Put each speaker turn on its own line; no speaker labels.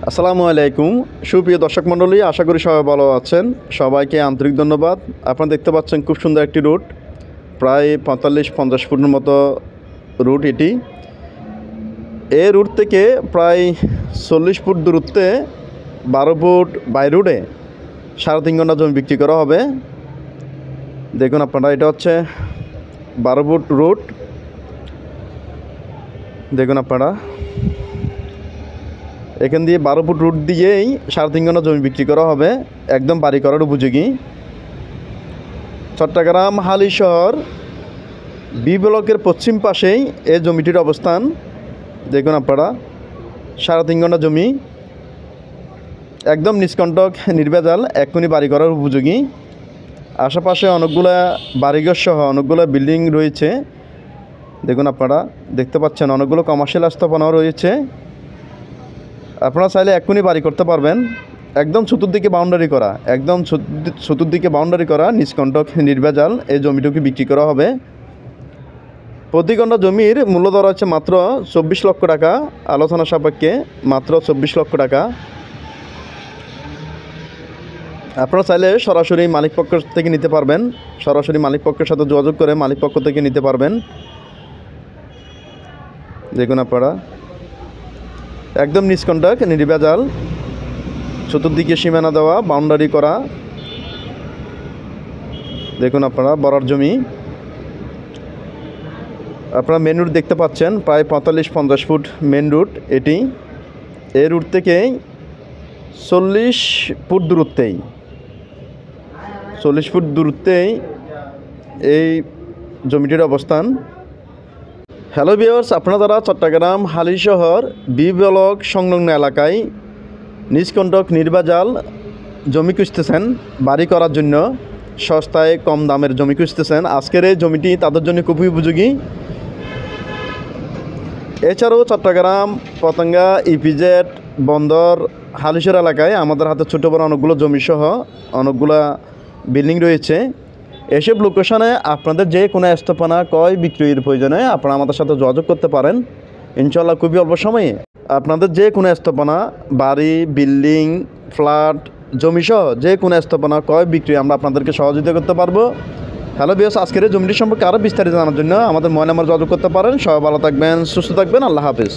আসসালামু আলাইকুম সুপ্রিয় দর্শক মণ্ডলী, আশা করি সবাই ভালো আছেন। সবাইকে আন্তরিক ধন্যবাদ। আপনারা দেখতে পাচ্ছেন খুব সুন্দর একটি রুট, প্রায় 45-50 ফুটের মতো রুট এটি। এই রুট থেকে প্রায় 40 ফুট দূরত্বে 12 ফুট বাই রোডে 3.5 ঘন্টা জমি বিক্রি করা হবে। দেখুন আপনারা, এটা হচ্ছে 12 ফুট রুট। দেখুন আপনারা, এখান দিয়ে 12 ফুট রুট দিয়েই 3.5 ঘন্টা জমি বিক্রি করা হবে, একদম বাড়ি করার উপযোগী। চট্টগ্রাম হালিশহর বি ব্লকের পশ্চিম পাশেই এই জমিটির অবস্থান। দেখুন আপনারা, 3.5 ঘন্টা জমি, একদম নিষ্কণ্টক নির্ভেজাল, এক্ষুনি বাড়ি করার উপযোগী। আশেপাশে অনেকগুলা বাড়িঘর সহ অনেকগুলো বিল্ডিং রয়েছে। দেখুন আপনারা দেখতে পাচ্ছেন, অনেকগুলো কমার্শিয়াল স্থাপনাও রয়েছে। আপনারা চাইলে এক্ষুনি বাড়ি করতে পারবেন। একদম চতুর্দিকে বাউন্ডারি করা, চতুর্দিকে বাউন্ডারি করা, নিষ্কণ্টক নির্ভেজাল এই জমিটুকু বিক্রি করা হবে। প্রতি ঘন্টা জমির মূল্য ধরা হচ্ছে মাত্র 24 লক্ষ টাকা, আলোচনা সাপেক্ষে মাত্র 24 লক্ষ টাকা। আপনারা চাইলে সরাসরি মালিকপক্ষ থেকে নিতে পারবেন, সরাসরি মালিকপক্ষের সাথে যোগাযোগ করে মালিকপক্ষ থেকে নিতে পারবেন। দেখুন আপনারা, একদম নিষ্কণ্টক নির্ভেজাল, চতুর্দিকে সীমানা দেওয়া, বাউন্ডারি করা। দেখুন আপনারা, বড়ার জমি। আপনারা মেন রুট দেখতে পাচ্ছেন, প্রায় 45-50 ফুট মেন রুট এটি। এই রুট থেকে 40 ফুট দূরত্বেই এই জমিটির অবস্থান। হ্যালো ভিউয়ার্স, আপনারা যারা চট্টগ্রাম হালিশহর বি ব্লক সংলগ্ন এলাকায় নিষ্কণ্টক নির্ভেজাল জমি খুঁজতেছেন বাড়ি করার জন্য, সস্তায় কম দামের জমি খুঁজতেছেন, আজকের এই জমিটি তাদের জন্য খুবই উপযোগী। এছাড়াও চট্টগ্রাম, পতেঙ্গা, ইপিজেড, বন্দর, হালিশহর এলাকায় আমাদের হাতে ছোটো বড় অনেকগুলো জমি সহ অনেকগুলা বিল্ডিং রয়েছে। এসব লোকেশনে আপনাদের যে কোনো স্থাপনা ক্রয় বিক্রয়ের প্রয়োজনে আপনারা আমাদের সাথে যোগাযোগ করতে পারেন। ইনশাল্লাহ খুবই অল্প সময়ে আপনাদের যে কোনো স্থাপনা, বাড়ি, বিল্ডিং, ফ্ল্যাট, জমিসহ যে কোনো স্থাপনা ক্রয় বিক্রয় আমরা আপনাদেরকে সহযোগিতা করতে পারবো। হ্যালো ভিউয়ার্স, আজকের এই জমিটি সম্পর্কে আরও বিস্তারিত জানার জন্য আমাদের মোবাইল নাম্বার যোগাযোগ করতে পারেন। সবাই ভালো থাকবেন, সুস্থ থাকবেন। আল্লাহ হাফেজ।